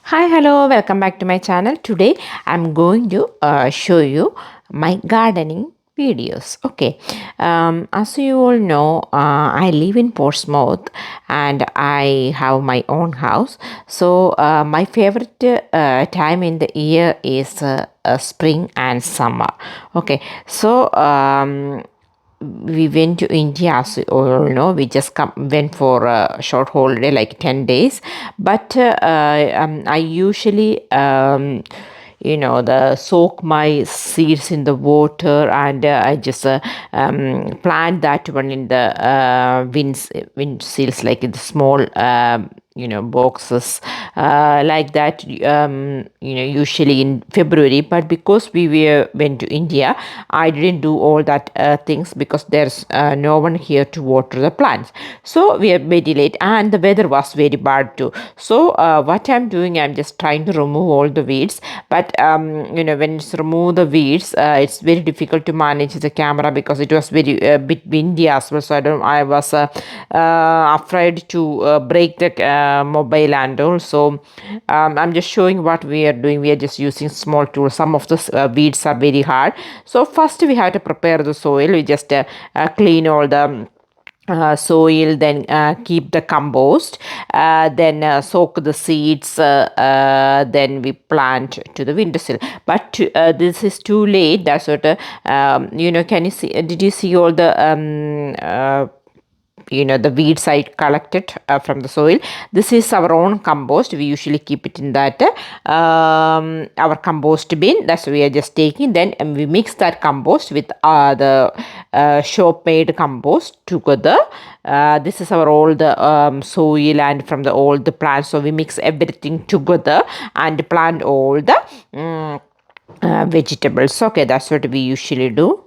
Hi, hello, welcome back to my channel. Today I'm going to show you my gardening videos. Okay, as you all know, I live in Portsmouth and I have my own house. So, my favorite time in the year is spring and summer. Okay, so we went to India, as you all know. We just went for a short holiday, like 10 days. But I usually, the soak my seeds in the water and I just plant that one in the wind seals, like in the small boxes like that, usually in February. But because went to India, I didn't do all that things because there's no one here to water the plants, so we are very late and the weather was very bad too. So what I'm doing, I'm just trying to remove all the weeds. But when it's remove the weeds, it's very difficult to manage the camera because it was very bit windy as well. So I was afraid to break the mobile. And also I'm just showing what we are doing. We are just using small tools. Some of the weeds are very hard, so first we have to prepare the soil. We just clean all the soil, then keep the compost, then soak the seeds, then we plant to the windowsill. But this is too late. That's what can you see, did you see all the the weeds I collected from the soil? This is our own compost. We usually keep it in that our compost bin. That's what we are just taking. Then we mix that compost with the shop made compost together. This is our old soil and from the old plants. So we mix everything together and plant all the vegetables. Okay, that's what we usually do.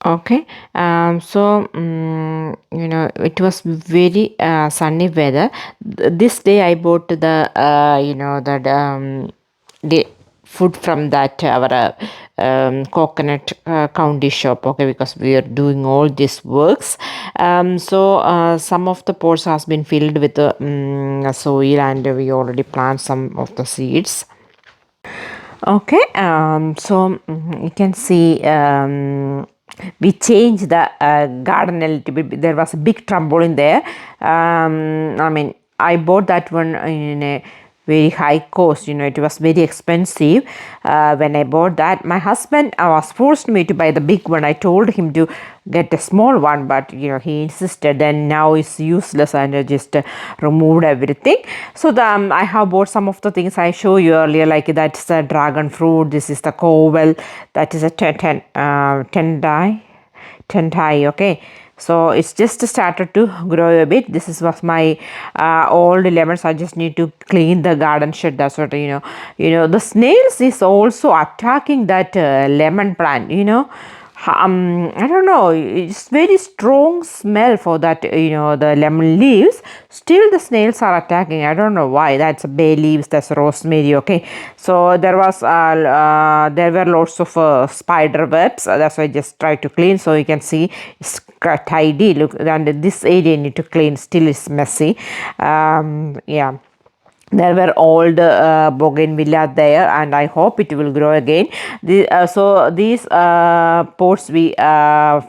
Okay, it was very sunny weather. This day I bought the the food from that our coconut county shop. Okay, because we are doing all these works. Some of the pots has been filled with the soil and we already plant some of the seeds. Okay, you can see we changed the garden a little bit. There was a big trampoline there. I bought that one in a very high cost. It was very expensive when I bought that. My husband was forced me to buy the big one. I told him to get a small one, but he insisted. Then now it's useless and I just removed everything. So I have bought some of the things I showed you earlier, like that's the dragon fruit. This is the cowl. That is a tendai. Okay, so it's just started to grow a bit. This was my old lemons. I just need to clean the garden shed. That's what the snails is also attacking that lemon plant. I don't know, it's very strong smell for that, the lemon leaves. Still the snails are attacking. I don't know why. That's bay leaves, that's rosemary. Okay, so there were lots of spider webs. That's why I just try to clean. So you can see it's tidy. Look, and this area need to clean. Still is messy. Yeah, there were old bougainvillea there and I hope it will grow again. So these pots we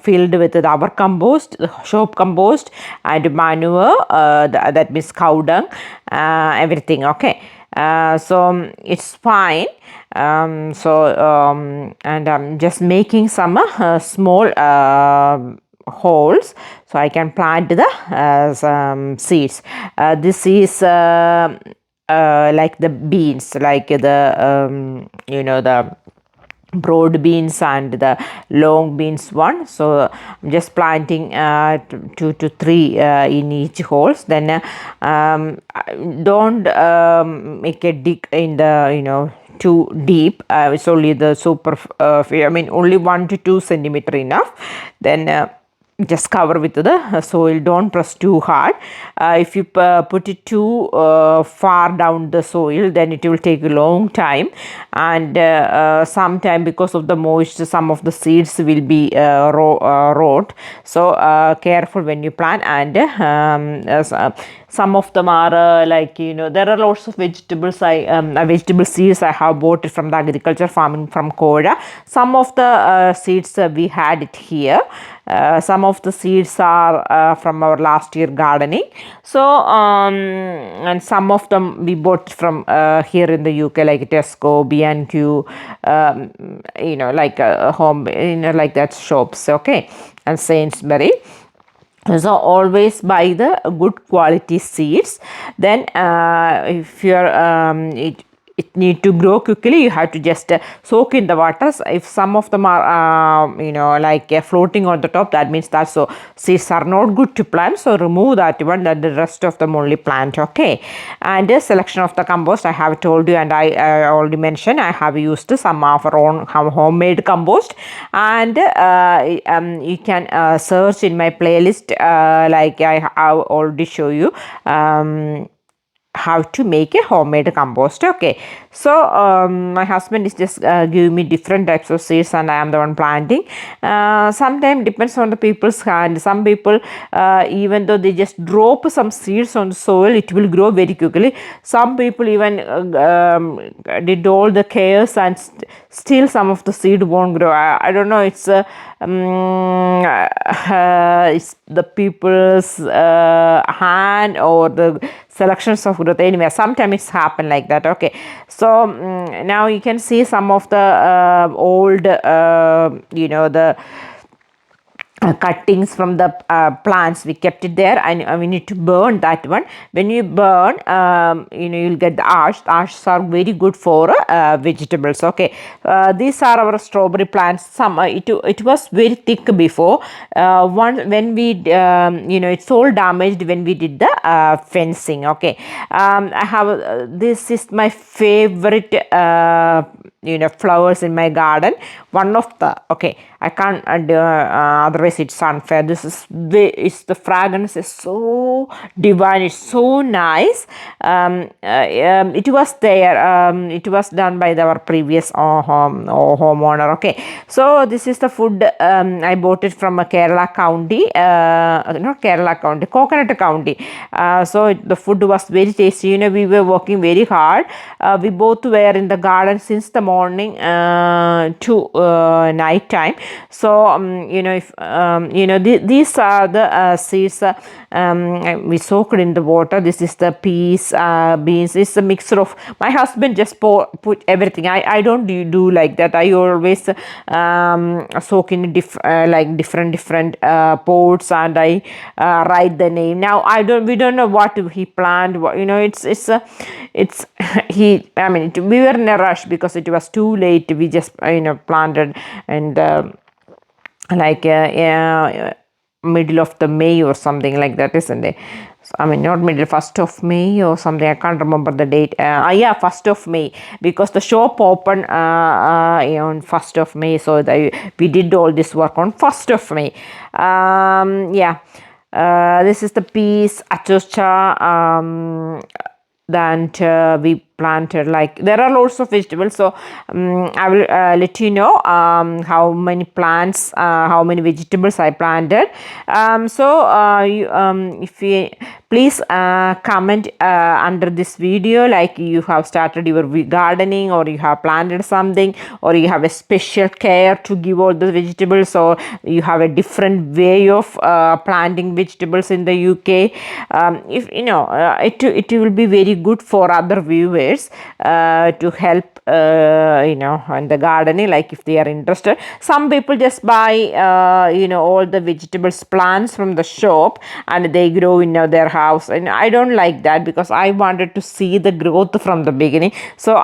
filled with our compost, shop compost and manure, that means cow dung, everything. Okay, so it's fine. And I'm just making some small holes so I can plant the some seeds. This is like the beans, like the the broad beans and the long beans one. So I'm just planting 2 to 3 in each holes. Then don't make a dig in the too deep. It's only the super only 1 to 2 centimeter enough. Then just cover with the soil. Don't press too hard. If you put it too far down the soil, then it will take a long time, and sometime because of the moisture some of the seeds will be rot. So careful when you plant. And Some of them are there are lots of vegetables. Vegetable seeds I have bought it from the agriculture farming from Korea. Some of the seeds we had it here. Some of the seeds are from our last year gardening. So and some of them we bought from here in the UK, like Tesco, B&Q, home, like that shops, okay, and Sainsbury. So always buy the good quality seeds. Then if you're it need to grow quickly, you have to just soak in the waters. If some of them are floating on the top, that means that so seeds are not good to plant, so remove that one, that the rest of them only plant, okay. And the selection of the compost I have told you, and I already mentioned I have used some of our own homemade compost. And you can search in my playlist, like I have already show you how to make a homemade compost, okay. So my husband is just giving me different types of seeds, and I am the one planting. Sometimes depends on the people's hand. Some people, even though they just drop some seeds on the soil, it will grow very quickly. Some people even did all the cares, and still some of the seed won't grow. I don't know, it's it's the people's hand or the selections of growth. Anyway, sometimes it's happened like that, okay. So now you can see some of the old the cuttings from the plants. We kept it there, and we need to burn that one. When you burn, you'll get the ash. The ashes are very good for vegetables, okay. These are our strawberry plants. Some it was very thick before. One when we it's all damaged when we did the fencing, okay. I have this is my favorite flowers in my garden. One of the, okay, I can't otherwise it's unfair. This is the fragrance is so divine, it's so nice. It was there, it was done by our previous homeowner, okay. So this is the food. I bought it from Kerala county, not Kerala county, Coconut county. So the food was very tasty. We were working very hard. We both were in the garden since the morning to night time. So if these are the seeds we soaked in the water. This is the peas, beans. It's a mixture of, my husband just put everything. I don't do like that. I always soak in different pots, and I write the name. Now we don't know what he planned. It's he, I mean, we were in a rush because it was too late. We just planted, and middle of the May or something like that, isn't it? I mean, not middle, 1st of May or something. I can't remember the date. 1st of May, because the shop opened on 1st of May. So we did all this work on 1st of May. This is the peas, achocha, then we planted, like there are lots of vegetables. So I will let you know how many plants, how many vegetables I planted. If you please comment under this video, like you have started your gardening, or you have planted something, or you have a special care to give all the vegetables, or you have a different way of planting vegetables in the UK. If it will be very good for other viewers to help in the gardening, like if they are interested. Some people just buy all the vegetables plants from the shop, and they grow in their house, and I don't like that, because I wanted to see the growth from the beginning. So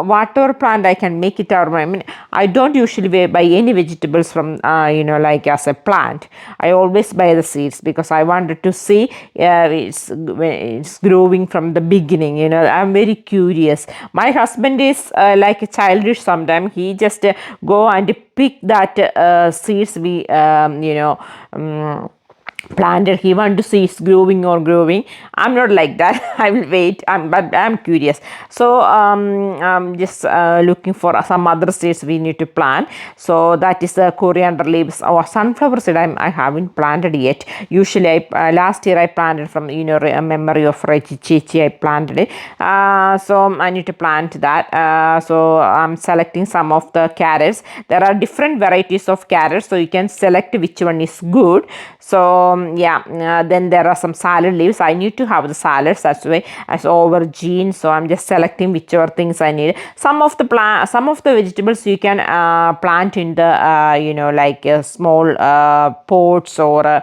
whatever plant I can make it out. I mean, I don't usually buy any vegetables from as a plant. I always buy the seeds, because I wanted to see it's growing from the beginning. I'm very curious. My husband is like a childish sometimes. He just go and pick that seeds we planted. He want to see it's growing. I'm not like that. I will wait. But I'm curious. So I'm just looking for some other seeds we need to plant. So that is the coriander leaves or sunflower seed. I haven't planted yet. Usually last year I planted from a memory of Chichi. I planted it. So I need to plant that. So I'm selecting some of the carrots. There are different varieties of carrots, so you can select which one is good. So yeah, then there are some salad leaves. I need to have the salads, that's why as aubergine. So I'm just selecting whichever things I need. Some of the vegetables you can plant in the like small pots, or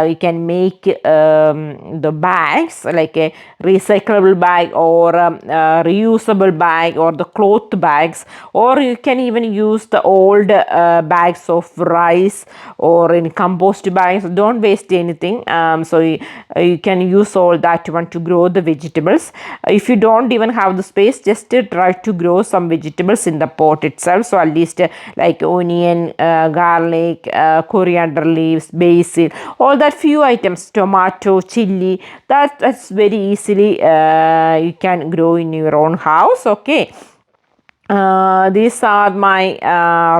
you can make the bags like a recyclable bag, or reusable bag, or the cloth bags, or you can even use the old bags of rice, or in compost bags. Don't waste anything. So you can use all that one to grow the vegetables. If you don't even have the space, just try to grow some vegetables in the pot itself. So at least like onion, garlic, coriander leaves, basil, all that few items, tomato, chili, that's very easily you can grow in your own house. Okay. These are my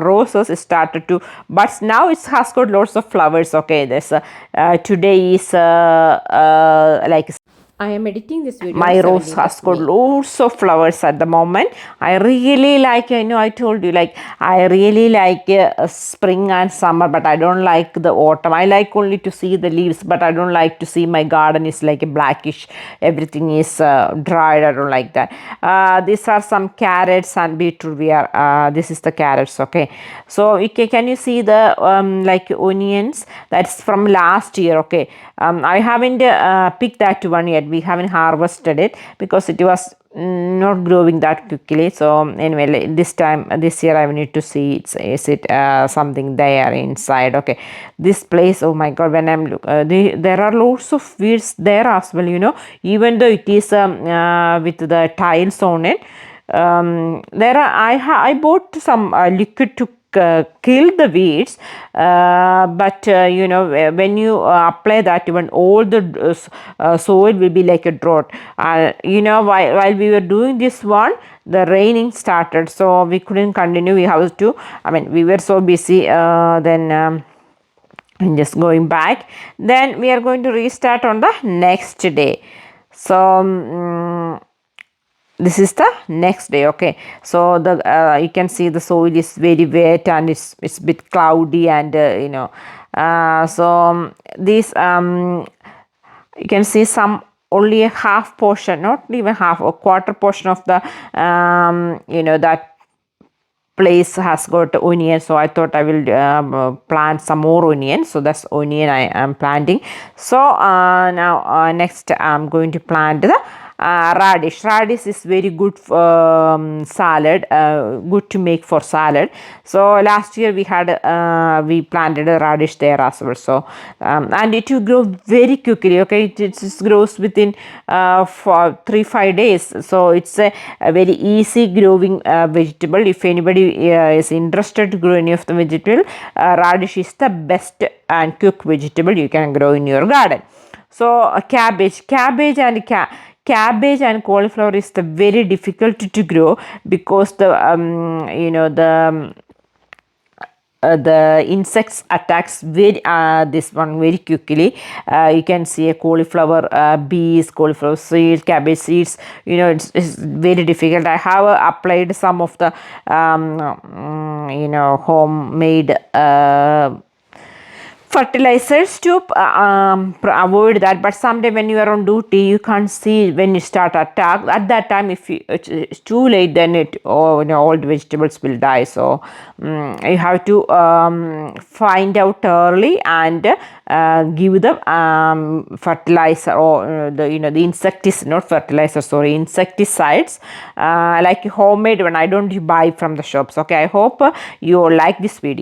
roses started to, but now it has got lots of flowers. Okay, this today is like I am editing this video. My rose has got lots of flowers at the moment. I really like, I told you, like, I really like spring and summer, but I don't like the autumn. I like only to see the leaves, but I don't like to see my garden is like a blackish. Everything is dried. I don't like that. These are some carrots and beetroot. This is the carrots. Okay, so can you see the like onions? That's from last year. Okay, I haven't picked that one yet. We haven't harvested it because it was not growing that quickly. So anyway, this year I need to see is it something there inside. Okay, this place, oh my god, when I'm there are lots of weeds there as well, even though it is with the tiles on it. There are I bought some liquid to kill the weeds, but when you apply that, even all the soil will be like a drought. While we were doing this one, the raining started, so we couldn't continue. We have to, we were so busy. Then I'm just going back. Then we are going to restart on the next day. So this is the next day. Okay, so the you can see the soil is very wet, and it's a bit cloudy, and so this you can see some only a half portion, not even half, a quarter portion of the that place has got onion. So I thought I will plant some more onion. So that's onion I am planting. So now next I'm going to plant the radish. Radish is very good salad, good to make for salad. So last year we had we planted a radish there as well. So and it will grow very quickly. Okay, it just grows within for 3-5 days. So it's a very easy growing vegetable. If anybody is interested to grow any of the vegetable, radish is the best and quick vegetable you can grow in your garden. So cabbage and cauliflower is the very difficult to grow, because the insects attacks this one very quickly. You can see a cauliflower bees, cauliflower seeds, cabbage seeds. It's very difficult. I have applied some of the homemade fertilizers to avoid that, but someday when you are on duty, you can't see when you start attack. At that time, if it's too late, then all the vegetables will die. So you have to find out early and give them fertilizer, or the insecticides, not fertilizer, sorry, insecticides, like homemade one. I don't buy from the shops. Okay, I hope you like this video.